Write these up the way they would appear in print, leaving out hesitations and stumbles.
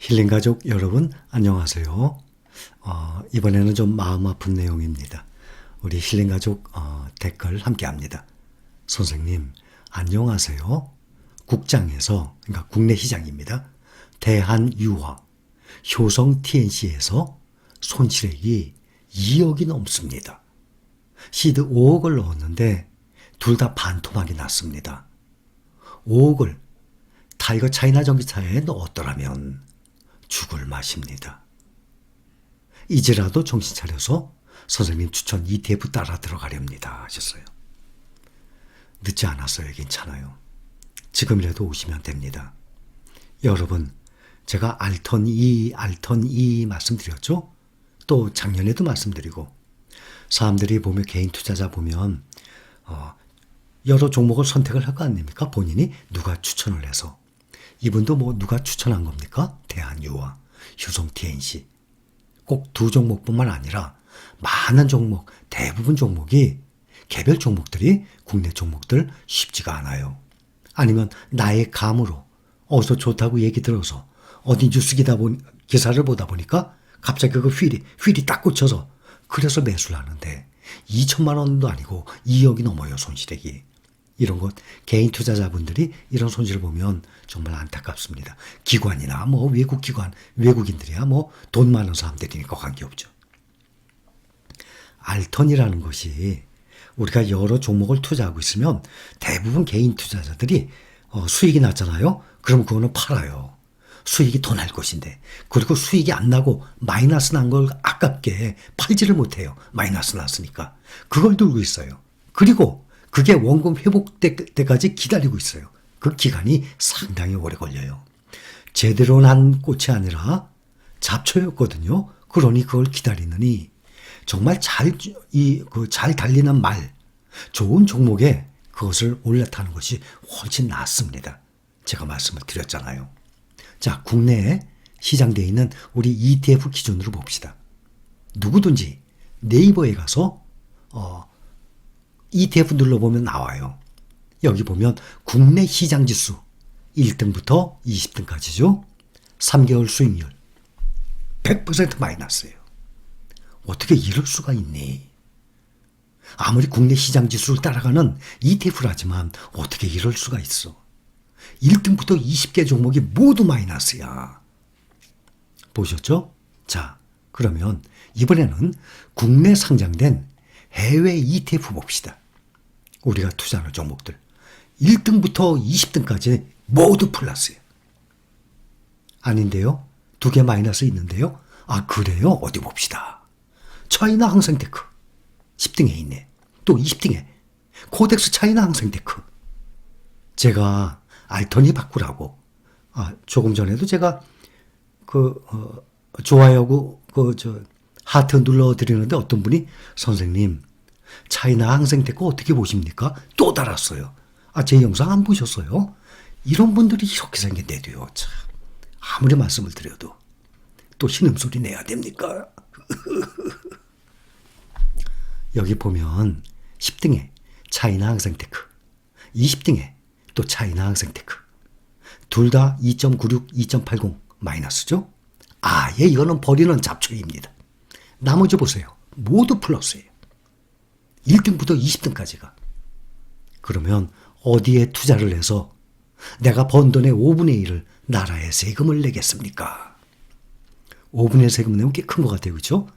힐링가족 여러분 안녕하세요. 이번에는 좀 마음 아픈 내용입니다. 우리 힐링가족 댓글 함께합니다. 선생님 안녕하세요. 국장에서 그러니까 국내 시장입니다. 대한유화 효성 TNC에서 손실액이 2억이 넘습니다. 시드 5억을 넣었는데 둘 다 반토막이 났습니다. 5억을 타이거 차이나 전기차에 넣었더라면 죽을 맛입니다. 이제라도 정신 차려서 선생님 추천 ETF 따라 들어가렵니다 하셨어요. 늦지 않았어요. 괜찮아요. 지금이라도 오시면 됩니다. 여러분 제가 알턴2 말씀드렸죠? 또 작년에도 말씀드리고 사람들이 보면 개인 투자자 보면 여러 종목을 선택을 할 거 아닙니까? 본인이 누가 추천을 해서. 이분도 뭐 누가 추천한 겁니까? 대한유화, 효성 TNC. 꼭 두 종목뿐만 아니라 많은 종목, 대부분 종목이 개별 종목들이 국내 종목들 쉽지가 않아요. 아니면 나의 감으로 어디서 좋다고 얘기 들어서 어디 뉴스 기사를 보다 보니까 갑자기 그 휠이 딱 꽂혀서 그래서 매수를 하는데 2천만 원도 아니고 2억이 넘어요. 손실액이. 이런 것 개인 투자자분들이 이런 손실을 보면 정말 안타깝습니다. 기관이나 뭐 외국 기관, 외국인들이야 뭐 돈 많은 사람들이니까 관계없죠. 알턴이라는 것이 우리가 여러 종목을 투자하고 있으면 대부분 개인 투자자들이 수익이 났잖아요. 그럼 그거는 팔아요. 수익이 더 날 것인데. 그리고 수익이 안 나고 마이너스 난 걸 아깝게 팔지를 못해요. 마이너스 났으니까. 그걸 들고 있어요. 그리고 그게 원금 회복될 때까지 기다리고 있어요. 그 기간이 상당히 오래 걸려요. 제대로 난 꽃이 아니라 잡초였거든요. 그러니 그걸 기다리느니 정말 잘 달리는 말, 좋은 종목에 그것을 올라타는 것이 훨씬 낫습니다. 제가 말씀을 드렸잖아요. 자, 국내에 시장되어 있는 우리 ETF 기준으로 봅시다. 누구든지 네이버에 가서 ETF 눌러보면 나와요. 여기 보면 국내 시장지수 1등부터 20등까지죠. 3개월 수익률 100% 마이너스예요. 어떻게 이럴 수가 있니? 아무리 국내 시장지수를 따라가는 ETF라지만 어떻게 이럴 수가 있어? 1등부터 20개 종목이 모두 마이너스야. 보셨죠? 자, 그러면 이번에는 국내 상장된 해외 ETF 봅시다. 우리가 투자하는 종목들 1등부터 20등까지 모두 플러스예요. 아닌데요? 두 개 마이너스 있는데요? 아 그래요? 어디 봅시다. 차이나 항생테크 10등에 있네. 또 20등에 코덱스 차이나 항생테크. 제가 알턴이 바꾸라고 조금 전에도 제가 좋아요하고 하트 눌러드리는데 어떤 분이 선생님 차이나 항생테크 어떻게 보십니까? 또 달았어요. 제 영상 안 보셨어요? 이런 분들이 이렇게 생긴데도요. 참 아무리 말씀을 드려도 또 신음소리 내야 됩니까? 여기 보면 10등에 차이나 항생테크 20등에 또 차이나 항생테크 둘 다 2.96, 2.80 마이너스죠? 이거는 버리는 잡초입니다. 나머지 보세요. 모두 플러스예요. 1등부터 20등까지가. 그러면 어디에 투자를 해서 내가 번 돈의 5분의 1을 나라에 세금을 내겠습니까? 5분의 1 세금 내면 꽤 큰 것 같아요. 그렇죠?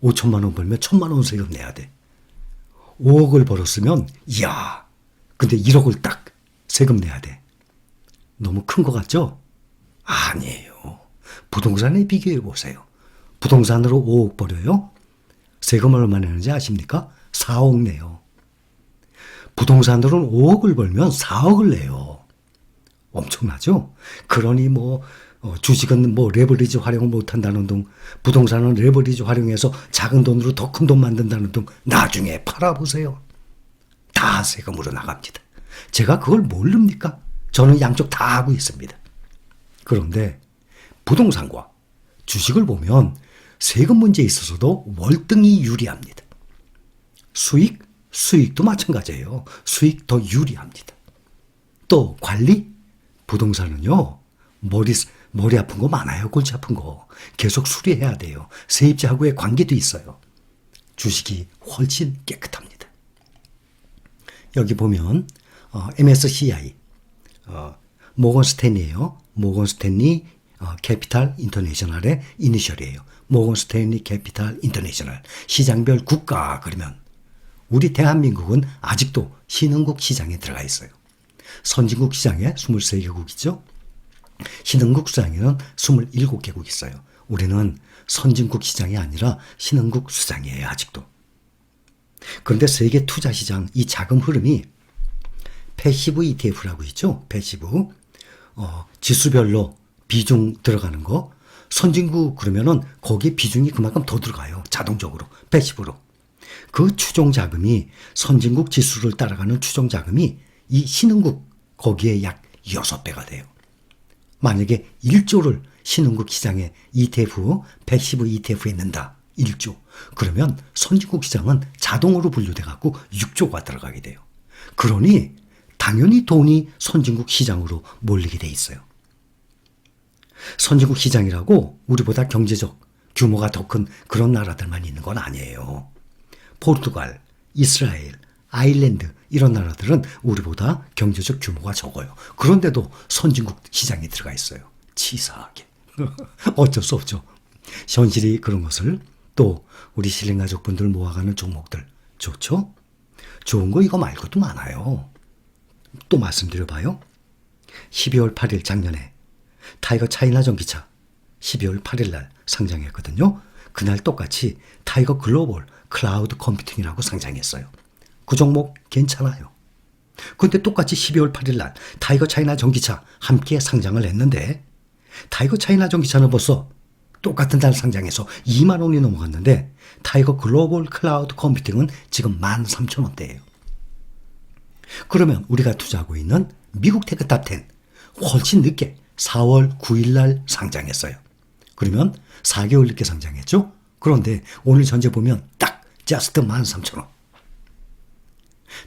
5천만 원 벌면 1천만 원 세금 내야 돼. 5억을 벌었으면 근데 1억을 딱 세금 내야 돼. 너무 큰 것 같죠? 아니에요. 부동산에 비교해 보세요. 부동산으로 5억 벌여요? 세금을 얼마 내는지 아십니까? 4억 내요. 부동산으로는 5억을 벌면 4억을 내요. 엄청나죠? 그러니 주식은 레버리지 활용을 못한다는 둥, 부동산은 레버리지 활용해서 작은 돈으로 더 큰 돈 만든다는 둥, 나중에 팔아보세요. 다 세금으로 나갑니다. 제가 그걸 모릅니까? 저는 양쪽 다 하고 있습니다. 그런데 부동산과 주식을 보면 세금 문제에 있어서도 월등히 유리합니다. 수익도 마찬가지예요. 수익 더 유리합니다. 또 관리? 부동산은요. 머리 아픈 거 많아요. 골치 아픈 거. 계속 수리해야 돼요. 세입자하고의 관계도 있어요. 주식이 훨씬 깨끗합니다. 여기 보면 MSCI 모건 스탠리예요. 모건 스탠리 캐피탈 인터내셔널의 이니셜이에요. 모건 스탠리 캐피탈 인터내셔널. 시장별 국가 그러면 우리 대한민국은 아직도 신흥국 시장에 들어가 있어요. 선진국 시장에 23개국이죠. 신흥국 시장에는 27개국 있어요. 우리는 선진국 시장이 아니라 신흥국 시장이에요. 아직도. 그런데 세계 투자 시장 이 자금 흐름이 패시브 ETF라고 있죠. 패시브. 지수별로 비중 들어가는 거. 선진국 그러면은 거기에 비중이 그만큼 더 들어가요. 자동적으로. 패시브로. 그 추종 자금이 선진국 지수를 따라가는 추종 자금이 이 신흥국 거기에 약 6배가 돼요. 만약에 1조를 신흥국 시장에 ETF, 패시브 ETF에 넣는다. 1조. 그러면 선진국 시장은 자동으로 분류돼 갖고 6조가 들어가게 돼요. 그러니 당연히 돈이 선진국 시장으로 몰리게 돼 있어요. 선진국 시장이라고 우리보다 경제적 규모가 더 큰 그런 나라들만 있는 건 아니에요. 포르투갈, 이스라엘, 아일랜드 이런 나라들은 우리보다 경제적 규모가 적어요. 그런데도 선진국 시장에 들어가 있어요. 치사하게. 어쩔 수 없죠. 현실이 그런 것을 또 우리 실린 가족분들 모아가는 종목들 좋죠? 좋은 거 이거 말고도 많아요. 또 말씀드려봐요. 12월 8일 작년에 타이거 차이나 전기차 12월 8일 날 상장했거든요. 그날 똑같이 타이거 글로벌 클라우드 컴퓨팅이라고 상장했어요. 그 종목 괜찮아요. 근데 똑같이 12월 8일 날 타이거 차이나 전기차 함께 상장을 했는데 타이거 차이나 전기차는 벌써 똑같은 날 상장해서 2만 원이 넘어갔는데 타이거 글로벌 클라우드 컴퓨팅은 지금 13,000원대예요. 그러면 우리가 투자하고 있는 미국 테크탑10 훨씬 늦게 4월 9일 날 상장했어요. 그러면 4개월 늦게 상장했죠? 그런데 오늘 전제 보면 딱 저스트 13,000원.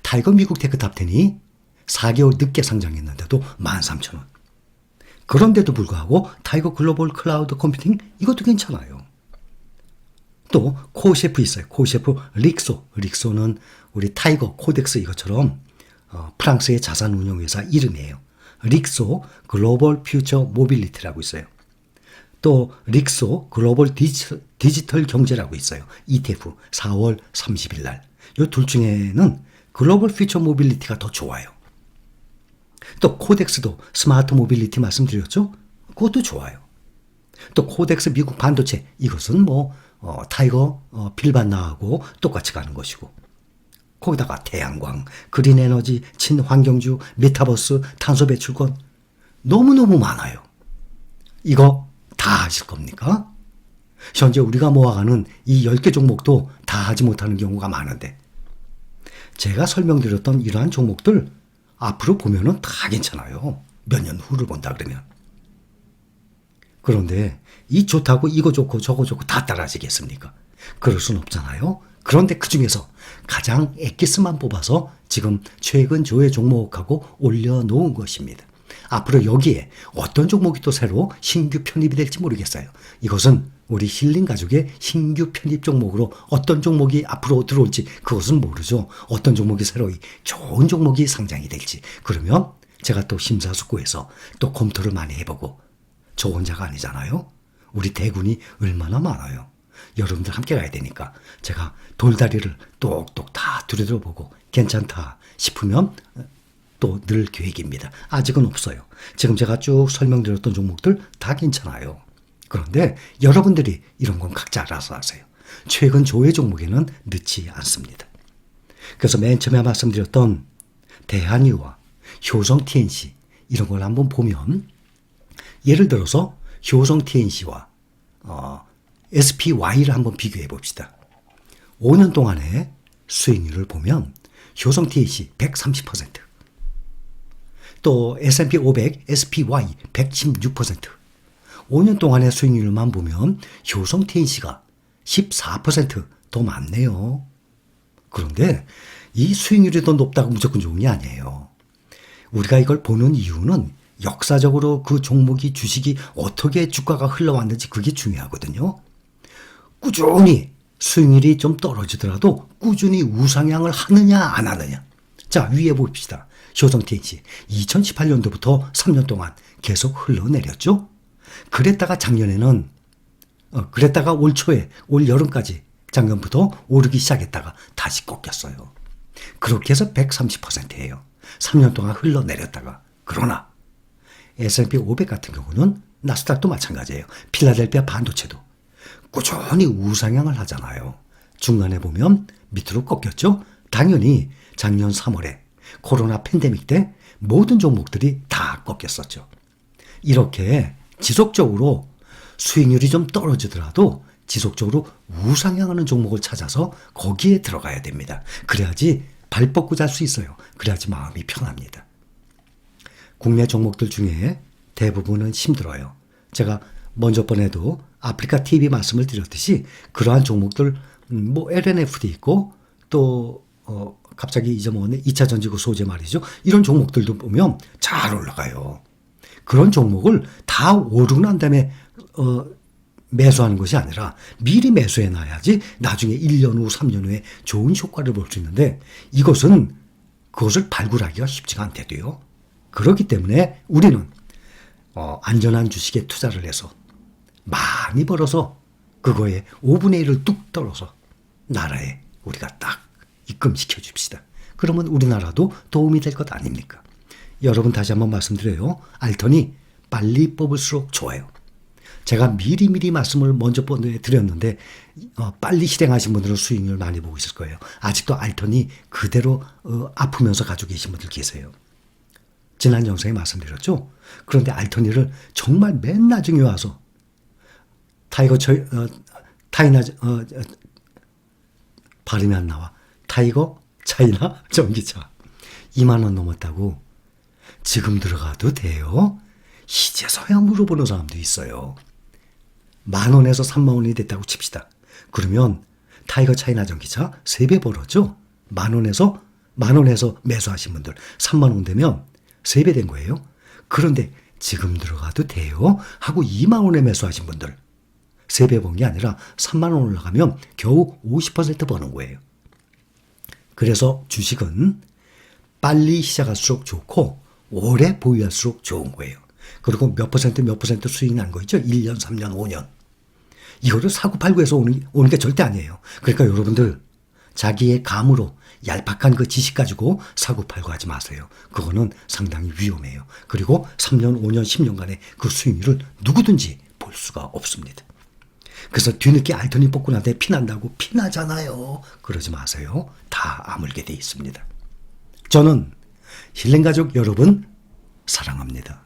타이거 미국 테크탑10이 4개월 늦게 상장했는데도 13,000원. 그런데도 불구하고 타이거 글로벌 클라우드 컴퓨팅 이것도 괜찮아요. 또 코셰프 있어요. 코셰프 릭소. 릭소는 우리 타이거 코덱스 이것처럼 프랑스의 자산 운용 회사 이름이에요. 릭소 글로벌 퓨처 모빌리티라고 있어요. 또 릭소 글로벌 디지털 경제라고 있어요. ETF 4월 30일 날. 이 둘 중에는 글로벌 퓨처 모빌리티가 더 좋아요. 또 코덱스도 스마트 모빌리티 말씀드렸죠? 그것도 좋아요. 또 코덱스 미국 반도체 이것은 타이거 필반나하고 똑같이 가는 것이고 거기다가 태양광, 그린 에너지, 친환경주, 메타버스, 탄소 배출권 너무너무 많아요. 이거 다 하실 겁니까? 현재 우리가 모아가는 이 10개 종목도 다 하지 못하는 경우가 많은데 제가 설명드렸던 이러한 종목들 앞으로 보면은 다 괜찮아요. 몇 년 후를 본다 그러면. 그런데 이 좋다고 이거 좋고 저거 좋고 다 따라하시겠습니까? 그럴 순 없잖아요. 그런데 그중에서 가장 엑기스만 뽑아서 지금 최근 조회 종목하고 올려놓은 것입니다. 앞으로 여기에 어떤 종목이 또 새로 신규 편입이 될지 모르겠어요. 이것은 우리 힐링 가족의 신규 편입 종목으로 어떤 종목이 앞으로 들어올지 그것은 모르죠. 어떤 종목이 새로 좋은 종목이 상장이 될지. 그러면 제가 또 심사숙고해서 또 검토를 많이 해보고 저 혼자가 아니잖아요. 우리 대군이 얼마나 많아요. 여러분들 함께 가야 되니까 제가 돌다리를 똑똑 다 두드려보고 괜찮다 싶으면 또 늘 계획입니다. 아직은 없어요. 지금 제가 쭉 설명드렸던 종목들 다 괜찮아요. 그런데 여러분들이 이런 건 각자 알아서 하세요. 최근 조회 종목에는 늦지 않습니다. 그래서 맨 처음에 말씀드렸던 대한유와 효성 TNC 이런 걸 한번 보면 예를 들어서 효성 TNC와 SPY를 한번 비교해 봅시다. 5년 동안의 수익률을 보면 효성 TNC 130%, 또 S&P 500, SPY 116%, 5년 동안의 수익률만 보면 효성 TNC가 14% 많네요. 그런데 이 수익률이 더 높다고 무조건 좋은 게 아니에요. 우리가 이걸 보는 이유는 역사적으로 그 종목이 주식이 어떻게 주가가 흘러왔는지 그게 중요하거든요. 꾸준히 수익률이 좀 떨어지더라도 꾸준히 우상향을 하느냐 안 하느냐. 자, 위에 봅시다. 효성TNC 2018년도부터 3년 동안 계속 흘러내렸죠. 그랬다가 작년에는 그랬다가 올 초에 올 여름까지 작년부터 오르기 시작했다가 다시 꺾였어요. 그렇게 해서 130%예요. 3년 동안 흘러내렸다가. 그러나 S&P 500 같은 경우는 나스닥도 마찬가지예요. 필라델피아 반도체도 꾸준히 우상향을 하잖아요. 중간에 보면 밑으로 꺾였죠. 당연히 작년 3월에 코로나 팬데믹 때 모든 종목들이 다 꺾였었죠. 이렇게 지속적으로 수익률이 좀 떨어지더라도 지속적으로 우상향하는 종목을 찾아서 거기에 들어가야 됩니다. 그래야지 발 뻗고 잘 수 있어요. 그래야지 마음이 편합니다. 국내 종목들 중에 대부분은 힘들어요. 제가 먼저 번에도 아프리카 TV 말씀을 드렸듯이 그러한 종목들 뭐 LNF도 있고 또 갑자기 잊어먹었네. 2차 전지구 소재 말이죠. 이런 종목들도 보면 잘 올라가요. 그런 종목을 다 오르고 난 다음에 매수하는 것이 아니라 미리 매수해 놔야지 나중에 1년 후, 3년 후에 좋은 효과를 볼 수 있는데 이것은 그것을 발굴하기가 쉽지가 않대도요. 그렇기 때문에 우리는 안전한 주식에 투자를 해서 많이 벌어서 그거에 5분의 1을 뚝 떨어서 나라에 우리가 딱 입금시켜 줍시다. 그러면 우리나라도 도움이 될 것 아닙니까? 여러분 다시 한번 말씀드려요. 알턴이 빨리 뽑을수록 좋아요. 제가 미리미리 말씀을 먼저 드렸는데 빨리 실행하신 분들은 수익률 많이 보고 있을 거예요. 아직도 알턴이 그대로 아프면서 가지고 계신 분들 계세요. 지난 영상에 말씀드렸죠. 그런데 알턴이를 정말 맨 나중에 와서 발음이 안 나와. 타이거 차이나 전기차 2만 원 넘었다고 지금 들어가도 돼요? 이제서야 물어보는 사람도 있어요. 10,000원에서 30,000원이 됐다고 칩시다. 그러면 타이거 차이나 전기차 3배 벌었죠? 10,000원에서 매수하신 분들 30,000원 되면 3배 된 거예요. 그런데 지금 들어가도 돼요? 하고 20,000원에 매수하신 분들 3배 번 게 아니라 30,000원 올라가면 겨우 50% 버는 거예요. 그래서 주식은 빨리 시작할수록 좋고 오래 보유할수록 좋은 거예요. 그리고 몇 퍼센트 수익 난 거 있죠? 1년, 3년, 5년. 이거를 사고팔고해서 오는 게 절대 아니에요. 그러니까 여러분들 자기의 감으로 얄팍한 그 지식 가지고 사고팔고 하지 마세요. 그거는 상당히 위험해요. 그리고 3년, 5년, 10년간의 그 수익률을 누구든지 볼 수가 없습니다. 그래서 뒤늦게 알턴이 뽑고 난 뒤에 피난다고 피나잖아요. 그러지 마세요. 다 아물게 돼 있습니다. 저는 힐링가족 여러분 사랑합니다.